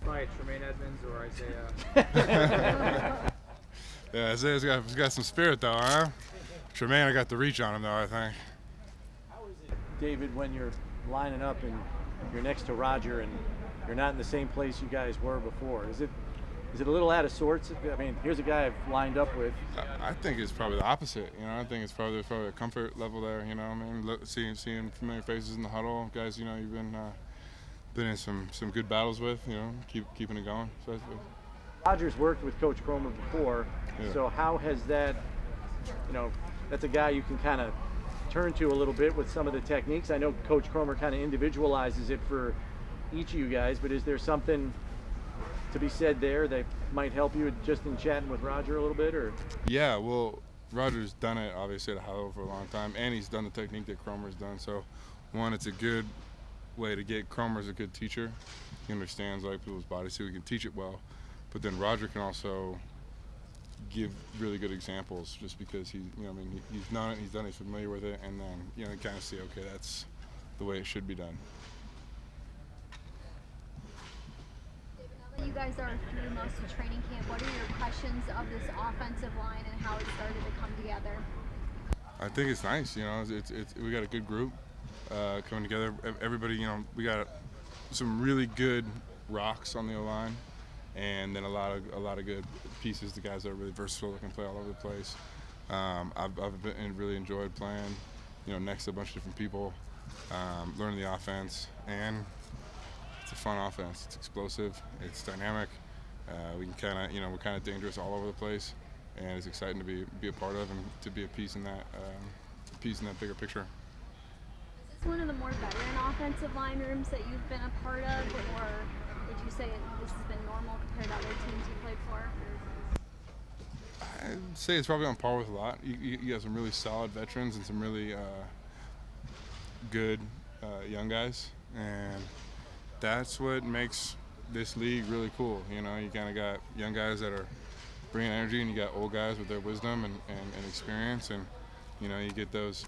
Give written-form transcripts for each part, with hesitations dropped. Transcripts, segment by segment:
Probably Tremaine Edmonds or Isaiah. Yeah, Isaiah's got some spirit though, huh? Tremaine, I got the reach on him though, I think. David, when you're lining up and you're next to Rodger and you're not in the same place you guys were before, is it a little out of sorts? I mean, here's a guy I've lined up with. I think it's probably the opposite. You know, I think it's probably a comfort level there. You know, I mean, seeing familiar faces in the huddle, guys. You know, you've been in some good battles with. You know, keeping it going. So Rodger's worked with Coach Cromer before, yeah. So how has that? You know, that's a guy you can kind of turn to a little bit with some of the techniques. I know Coach Cromer kind of individualizes it for each of you guys, but is there something to be said there that might help you just in chatting with Rodger a little bit, or? Yeah, well, Rodger's done it obviously at a high level for a long time, and he's done the technique that Cromer's done. So, one, it's a good way to get. Cromer's a good teacher. He understands like people's bodies, so he can teach it well. But then Rodger can also give really good examples, just because he's done it, he's familiar with it, and then you kind of see, okay, that's the way it should be done. You guys are through most of training camp. What are your impressions of this offensive line and how it started to come together? I think it's nice. You know, we got a good group coming together. Everybody, we got some really good rocks on the O-line, and then a lot of good pieces. The guys that are really versatile, that can play all over the place. I've really enjoyed playing, next to a bunch of different people, learning the offense, and it's a fun offense. It's explosive. It's dynamic. We can kind of, we're kind of dangerous all over the place, and it's exciting to be a part of and to be a piece in that bigger picture. Is this one of the more veteran offensive line rooms that you've been a part of, or would you say this has been normal compared to other teams you played for? I'd say it's probably on par with a lot. You got some really solid veterans and some really good young guys, and that's what makes this league really cool. You kind of got young guys that are bringing energy, and you got old guys with their wisdom and experience, and you get those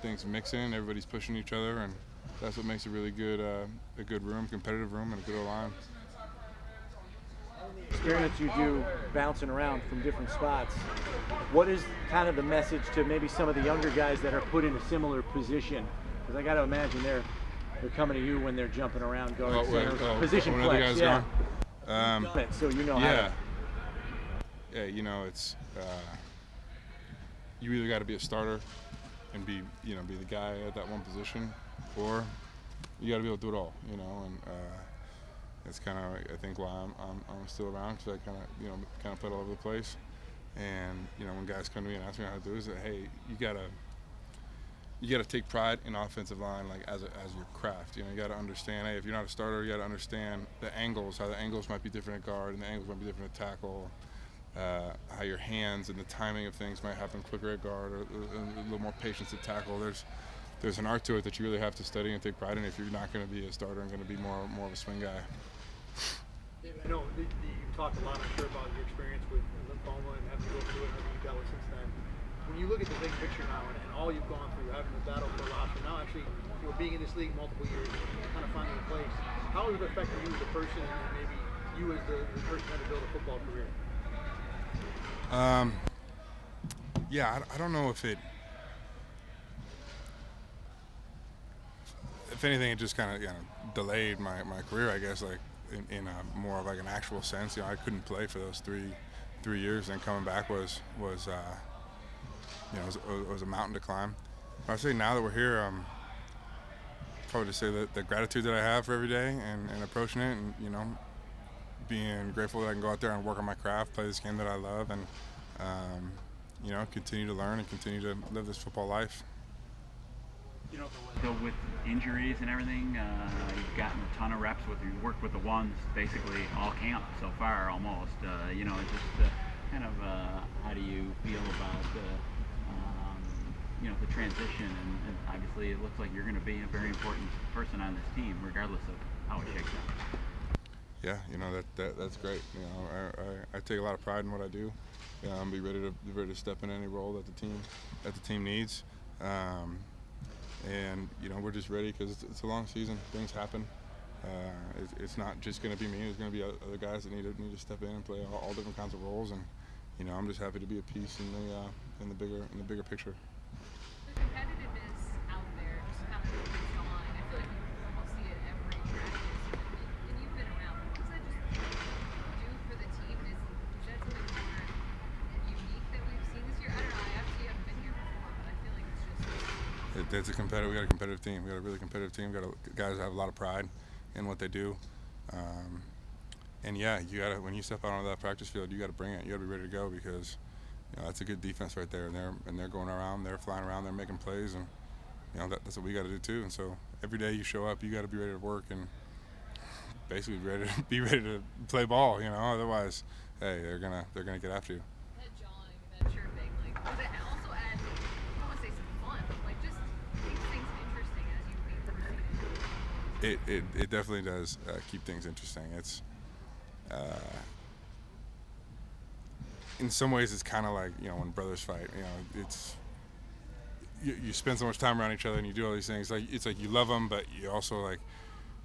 things mixing. Everybody's pushing each other, and that's what makes it really good, a good room, competitive room, and a good O-line. Experience you do bouncing around from different spots. What is kind of the message to maybe some of the younger guys that are put in a similar position? Because I got to imagine they're coming to you when they're jumping around, guard, center, position when flex. Guys Yeah. Gone. So how to. Yeah, it's you either got to be a starter and be the guy at that one position, or you got to be able to do it all. And it's kind of, I think, why I'm still around, because I kind of played all over the place. And when guys come to me and ask me how to do it, is that, hey, you gotta take pride in offensive line, like as your craft. You got to understand, hey, if you're not a starter, you got to understand the angles, how the angles might be different at guard and the angles might be different at tackle. How your hands and the timing of things might happen quicker at guard, or a little more patience at tackle. There's an art to it that you really have to study and take pride in if you're not going to be a starter and going to be more of a swing guy. I know you talked a lot, I'm sure, about your experience with lymphoma and having to go through it and everything you've dealt with since then. When you look at the big picture now and all you've gone through, having to battle for a roster, now actually being in this league multiple years, kind of finding a place, how has it affected you as a person and maybe you as the person trying to build a football career? Yeah, I don't know if anything, it just kind of delayed my career, I guess, like in a more of like an actual sense. I couldn't play for those three years, and coming back was it was a mountain to climb. But I'd say now that we're here, probably just say that the gratitude that I have for every day and approaching it, and being grateful that I can go out there and work on my craft, play this game that I love, and continue to learn and continue to live this football life. So with injuries and everything, you've gotten a ton of reps you worked with the ones basically all camp so far almost. Kind of how do you feel about the transition, and obviously it looks like you're going to be a very important person on this team regardless of how it shakes out. Yeah, that's great. I take a lot of pride in what I do. I'm be ready to step in any role that the team needs. And we're just ready because it's a long season. Things happen. It's not just going to be me. There's going to be other guys that need to step in and play all different kinds of roles, and I'm just happy to be a piece in the bigger picture. The competitiveness out there, just kind of what's going on. I feel like you almost see it every practice, and you've been around. What does that just do for the team? Is that something more unique that we've seen this year? I don't know. I obviously haven't been here before, but I feel like it's just. It's a competitive. We got a competitive team. We got a really competitive team. We got guys that have a lot of pride in what they do. And yeah, you gotta, when you step out onto that practice field, you gotta bring it. You gotta be ready to go, because that's a good defense right there. And they're going around, they're flying around, they're making plays, and that's what we gotta do too. And so every day you show up, you gotta be ready to work and basically be ready to play ball. Otherwise, hey, they're gonna get after you. That jawing, that chirping, like, does it also add, I don't want to say some fun, but like just makes things interesting as you beat the receiver? It definitely does keep things interesting. It's in some ways it's kind of like when brothers fight. It's you spend so much time around each other and you do all these things. It's like you love them, but you also like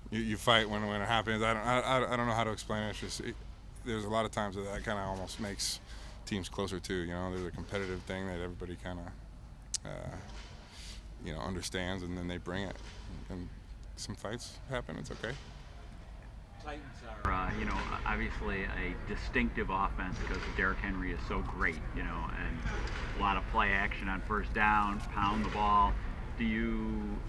you fight when it happens. I don't know how to explain it. It's just there's a lot of times that kind of almost makes teams closer too. There's a competitive thing that everybody kind of understands, and then they bring it. And some fights happen. It's okay. Titans are, obviously a distinctive offense because Derrick Henry is so great, and a lot of play action on first down, pound the ball. Do you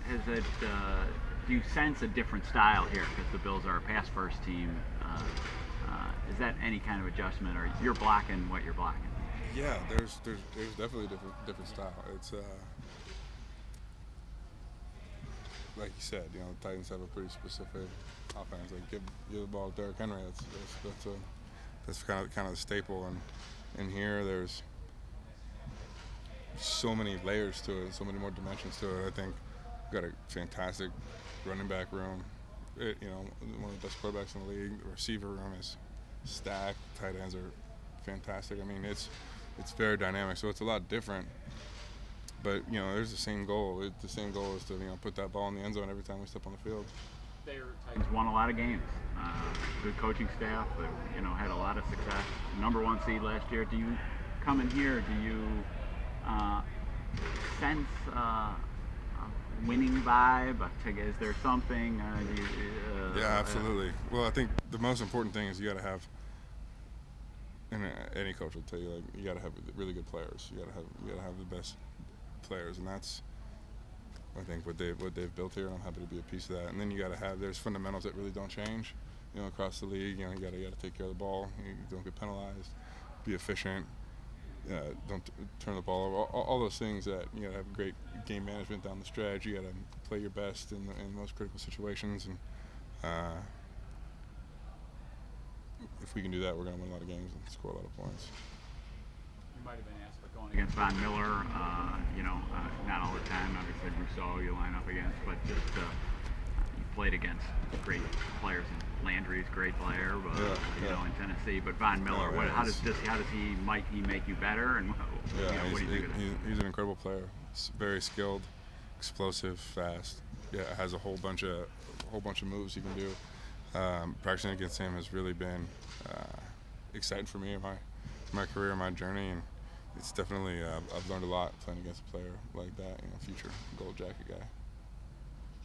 sense a different style here because the Bills are a pass first team? Is that any kind of adjustment, or you're blocking what you're blocking? Yeah, there's definitely a different style. It's like you said, the Titans have a pretty specific offense. Like give the ball to Derrick Henry. That's kind of the staple. And here there's so many layers to it, so many more dimensions to it. I think we've got a fantastic running back room. One of the best quarterbacks in the league. The receiver room is stacked. Tight ends are fantastic. I mean, it's very dynamic. So it's a lot different. But there's the same goal. The same goal is to put that ball in the end zone every time we step on the field. Titans won a lot of games. Good coaching staff. They, had a lot of success. Number 1 seed last year. Do you come in here? Do you sense a winning vibe? Is there something? Yeah, absolutely. Well, I think the most important thing is you got to have. And any coach will tell you, like, you got to have really good players. You got to have the best players, and that's, I think, what they've built here, and I'm happy to be a piece of that. And then you got to have, there's fundamentals that really don't change, across the league. You got to take care of the ball. You don't get penalized. Be efficient. Don't turn the ball over. All those things that you got to have great game management down the stretch. You got to play your best in most critical situations, and if we can do that, we're going to win a lot of games and score a lot of points. You might have been asked, but going against Von Miller, not all the time. Obviously, Rousseau you line up against, but just you played against great players. Landry's a great player, but in Tennessee. But Von Miller, might he make you better? And what do you think of that? He's an incredible player. Very skilled, explosive, fast. Yeah, has a whole bunch of moves he can do. Practicing against him has really been exciting for me in my career, my journey, and it's definitely I've learned a lot playing against a player like that, future gold jacket guy.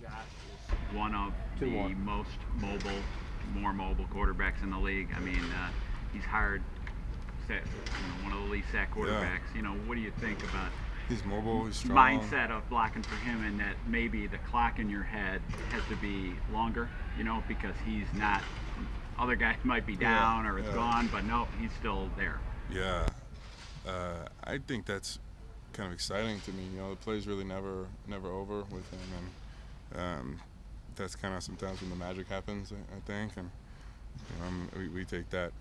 Josh is one of the more mobile quarterbacks in the league. I mean, he's hard, one of the least sack quarterbacks. Yeah. What do you think about? He's mobile, he's strong. Mindset of blocking for him, and that maybe the clock in your head has to be longer, because he's not. Other guys might be down or it's gone, but no, he's still there. Yeah, I think that's kind of exciting to me. The play's really never over with him, and that's kind of sometimes when the magic happens. I think, and we take that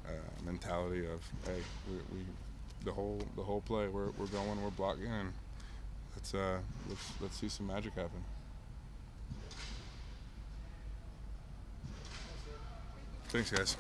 mentality of, hey, we the whole play. We're going. We're blocking. And let's see some magic happen. Thanks, guys.